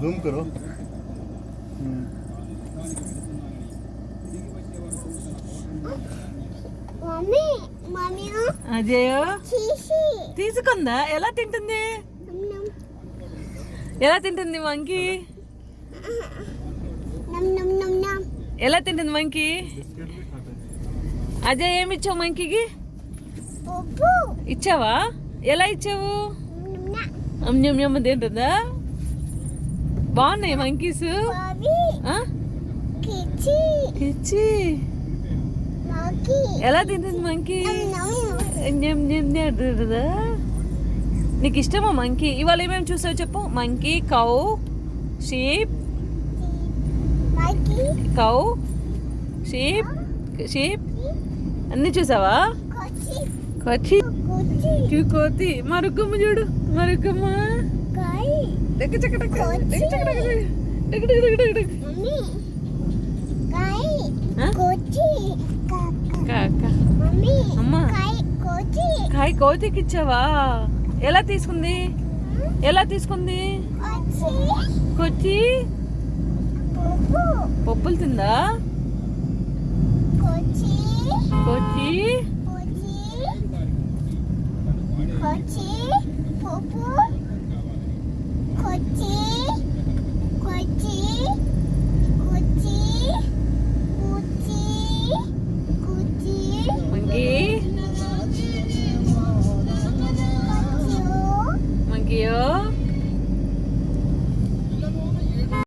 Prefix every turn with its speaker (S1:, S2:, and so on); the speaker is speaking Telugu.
S1: జూమ్ కరో.
S2: అజయ్ తీసుకుందా? ఎలా తింటుంది? ఎలా తింటుంది మంకీ? ఎలా తింటుంది మంకీ? అజయ్ ఏమి ఇచ్చావు మంకీకి? ఇచ్చావా? ఎలా ఇచ్చావు? అమ్మ తింటుందా? బాగున్నాయి మంకీస్. ఎలా తింటుంది మంకీ? అంటుందా? నీకు ఇష్టమా మంకీ? ఇవాళ ఏమేమి చూసావు చెప్పు. Monkey, cow, sheep, cow, sheep, sheep అన్నీ చూసావా? కోతి, కోతి, మరుకమ్మ చూడు, మరుకమ్మ కాయ కోతికి ఇచ్చావా? ఎలా తీసుకుంది? ఎలా తీసుకుంది? కొచ్చి పప్పులు తిందా? కొచ్చి